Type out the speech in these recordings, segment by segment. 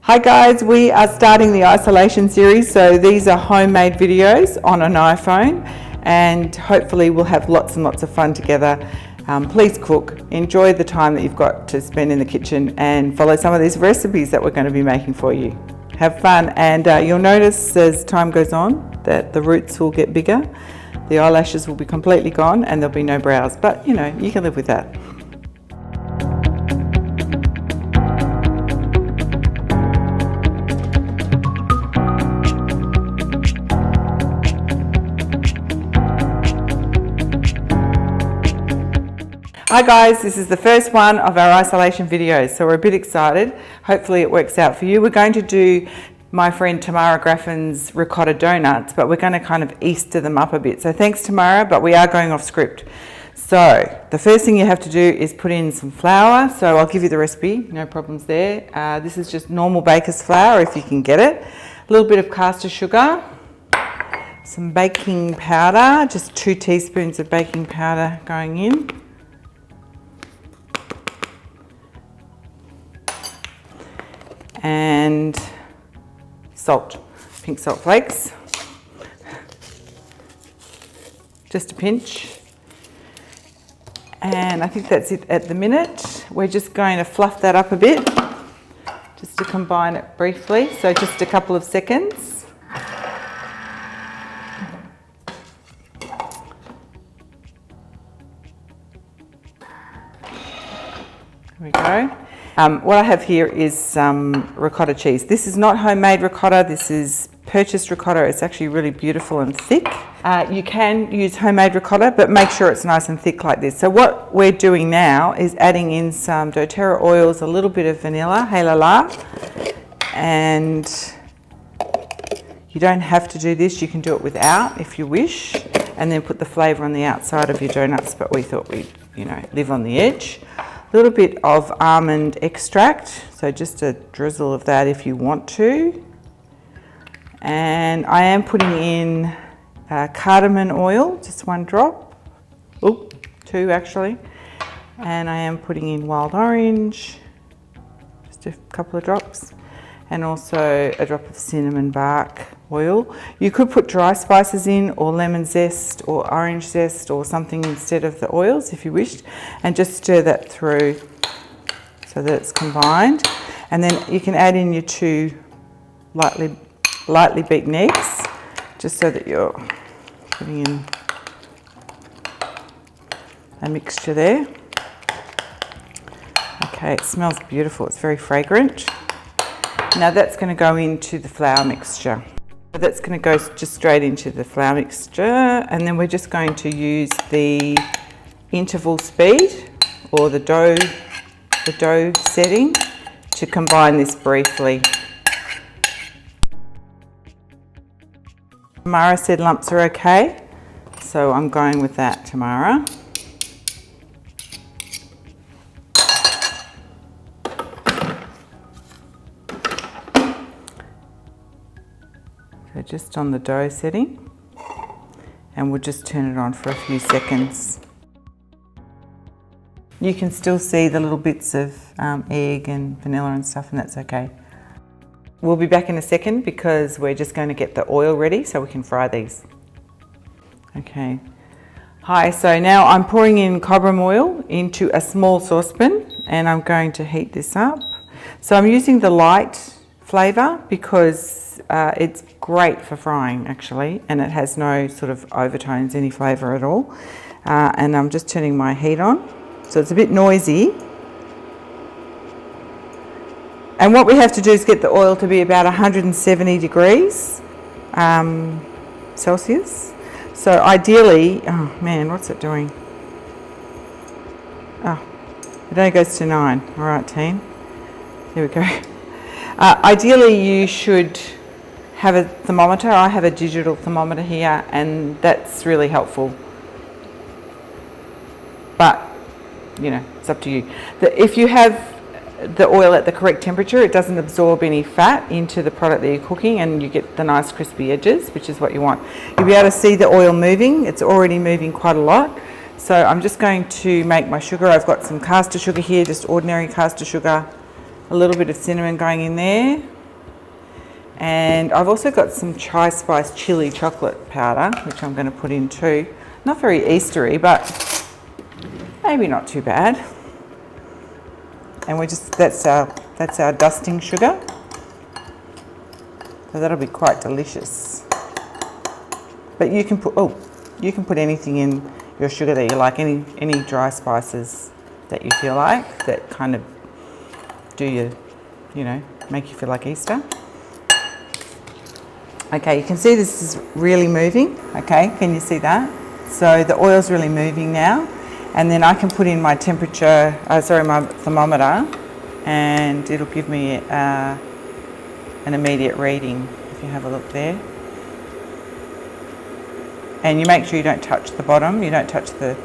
Hi guys, we are starting the isolation series. So these are homemade videos on an iPhone and hopefully we'll have lots and lots of fun together. Please cook, enjoy the time that you've got to spend in the kitchen and follow some of these recipes that we're going to be making for you. Have fun, and you'll notice as time goes on that the roots will get bigger, the eyelashes will be completely gone and there'll be no brows, but you know, you can live with that. Hi guys, this is the first one of our isolation videos, so we're a bit excited. Hopefully it works out for you. We're going to do my friend Tamara Graffin's ricotta donuts, but we're going to kind of Easter them up a bit. So thanks Tamara, but we are going off script. So the first thing you have to do is put in some flour. So I'll give you the recipe, no problems there. This is just normal baker's flour if you can get it. A little bit of caster sugar, some baking powder, just 2 teaspoons of baking powder going in. And salt, pink salt flakes, just a pinch, and I think that's it at the minute. We're just going to fluff that up a bit just to combine it briefly, so just a couple of seconds. There we go. What I have here is some ricotta cheese. This is not homemade ricotta, this is purchased ricotta. It's actually really beautiful and thick. You can use homemade ricotta, but make sure it's nice and thick like this. So what we're doing now is adding in some doTERRA oils, a little bit of vanilla, hey la la, and you don't have to do this, you can do it without if you wish, and then put the flavour on the outside of your donuts, but we thought we'd, you know, live on the edge. A little bit of almond extract, so just a drizzle of that if you want to. And I am putting in cardamom oil, just 1 drop, 2 actually. And I am putting in wild orange, just a couple of drops. And also a drop of cinnamon bark oil. You could put dry spices in, or lemon zest, or orange zest, or something instead of the oils if you wished, and just stir that through so that it's combined. And then you can add in your 2 lightly beaten eggs, just so that you're putting in a mixture there. Okay, it smells beautiful, it's very fragrant. Now that's going to go into the flour mixture. So that's going to go just straight into the flour mixture, and then we're just going to use the interval speed or the dough setting to combine this briefly. Tamara said lumps are okay, so I'm going with that, Tamara. So just on the dough setting, and we'll just turn it on for a few seconds. You can still see the little bits of egg and vanilla and stuff, and that's okay. We'll be back in a second because we're just going to get the oil ready so we can fry these. Okay. Hi, so now I'm pouring in cobram oil into a small saucepan and I'm going to heat this up. So I'm using the light flavour because it's great for frying actually, and it has no sort of overtones, any flavour at all. And I'm just turning my heat on, so it's a bit noisy. And what we have to do is get the oil to be about 170 degrees Celsius. So ideally, oh man, what's it doing? Oh, it only goes to 9. All right, team. There we go. Ideally, you should have a thermometer. I have a digital thermometer here, and that's really helpful. But, you know, it's up to you. If you have the oil at the correct temperature, it doesn't absorb any fat into the product that you're cooking, and you get the nice crispy edges, which is what you want. You'll be able to see the oil moving. It's already moving quite a lot. So I'm just going to make my sugar. I've got some caster sugar here, just ordinary caster sugar. A little bit of cinnamon going in there. And I've also got some chai spice chili chocolate powder, which I'm going to put in too. Not very Eastery, but maybe not too bad. And that's our dusting sugar. So that'll be quite delicious. But you can put anything in your sugar that you like, any dry spices that you feel like that kind of make you feel like Easter. Okay, you can see this is really moving. Okay, can you see that? So the oil's really moving now, and then I can put in my temperature, my thermometer, and it'll give me an immediate reading. If you have a look there, and you make sure you don't touch the bottom, you don't touch the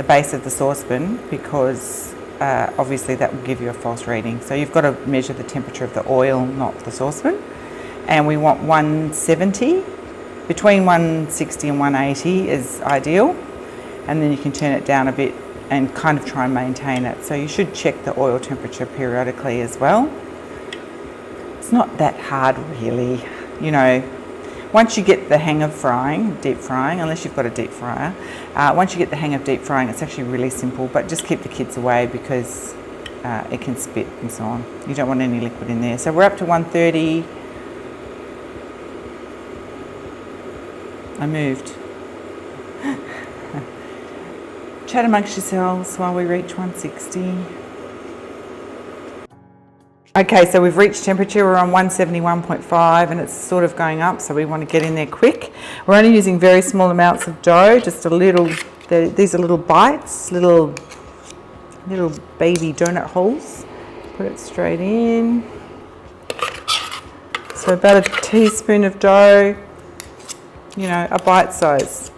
base of the saucepan, because obviously that will give you a false reading. So you've got to measure the temperature of the oil, not the saucepan. And we want 170, between 160 and 180 is ideal. And then you can turn it down a bit and kind of try and maintain it. So you should check the oil temperature periodically as well. It's not that hard really, once you get the hang of deep frying, unless you've got a deep fryer, once you get the hang of deep frying, it's actually really simple, but just keep the kids away because it can spit and so on. You don't want any liquid in there. So we're up to 130. I moved. Chat amongst yourselves while we reach 160. Okay, so we've reached temperature, we're on 171.5 and it's sort of going up, so we want to get in there quick. We're only using very small amounts of dough, just a little, these are little bites, little baby donut holes. Put it straight in. So about a teaspoon of dough, a bite size,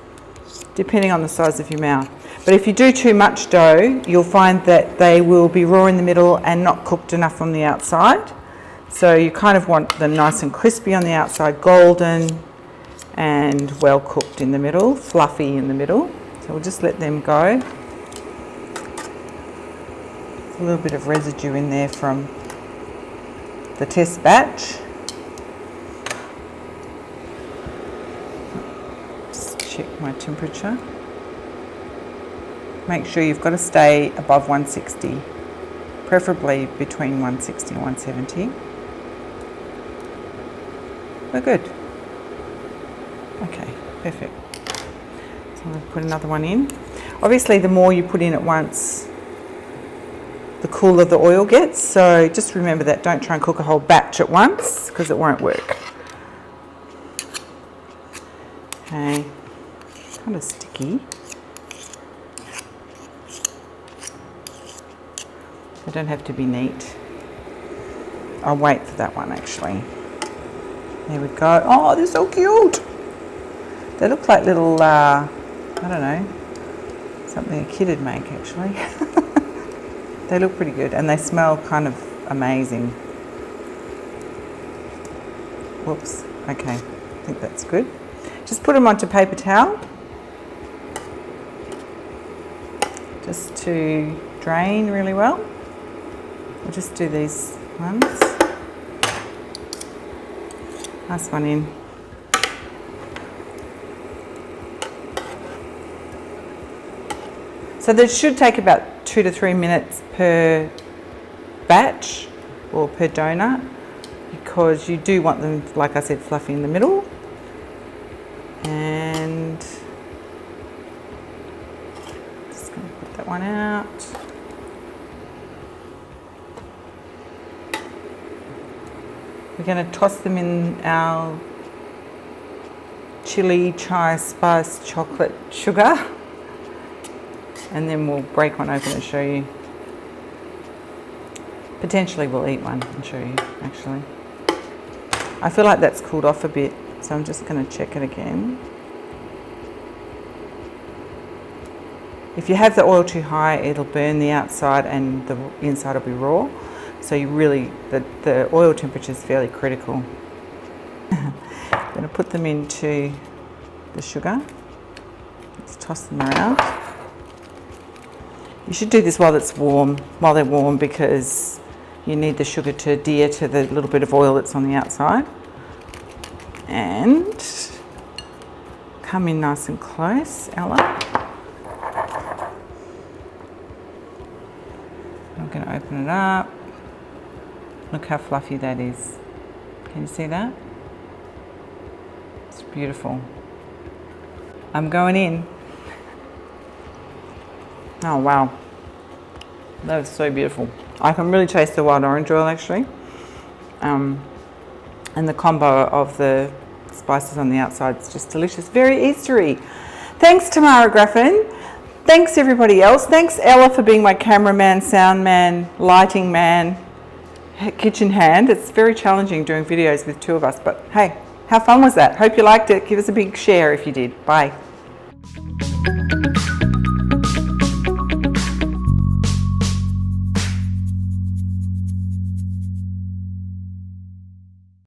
depending on the size of your mouth. But if you do too much dough, you'll find that they will be raw in the middle and not cooked enough on the outside. So you kind of want them nice and crispy on the outside, golden, and well cooked in the middle, fluffy in the middle. So we'll just let them go. There's a little bit of residue in there from the test batch. Just check my temperature. Make sure you've got to stay above 160, preferably between 160 and 170. We're good. Okay, perfect. So I'm going to put another one in. Obviously, the more you put in at once, the cooler the oil gets. So just remember that. Don't try and cook a whole batch at once because it won't work. Okay, kind of sticky. They don't have to be neat. I'll wait for that one actually. There we go. Oh, they're so cute. They look like little, I don't know, something a kid would make actually. They look pretty good and they smell kind of amazing. Whoops, okay, I think that's good. Just put them onto paper towel. Just to drain really well. We'll just do these ones. Last one in. So this should take about 2 to 3 minutes per batch or per donut because you do want them, like I said, fluffy in the middle. And just going to put that one out. We're going to toss them in our chili chai spice chocolate sugar, and then we'll break one open and show you. Potentially we'll eat one and show you actually. I feel like that's cooled off a bit, so I'm just going to check it again. If you have the oil too high, it'll burn the outside and the inside will be raw. So you really, the oil temperature is fairly critical. I'm going to put them into the sugar. Let's toss them around. You should do this while they're warm, because you need the sugar to adhere to the little bit of oil that's on the outside. And come in nice and close, Ella. I'm going to open it up. Look how fluffy that is. Can you see that? It's beautiful. I'm going in. Oh wow, that is so beautiful. I can really taste the wild orange oil actually, and the combo of the spices on the outside is just delicious. Very Eastery. Thanks Tamara Graffin. Thanks everybody else. Thanks Ella for being my cameraman, sound man, lighting man, kitchen hand. It's very challenging doing videos with two of us, but hey, how fun was that? Hope you liked it. Give us a big share if you did. Bye.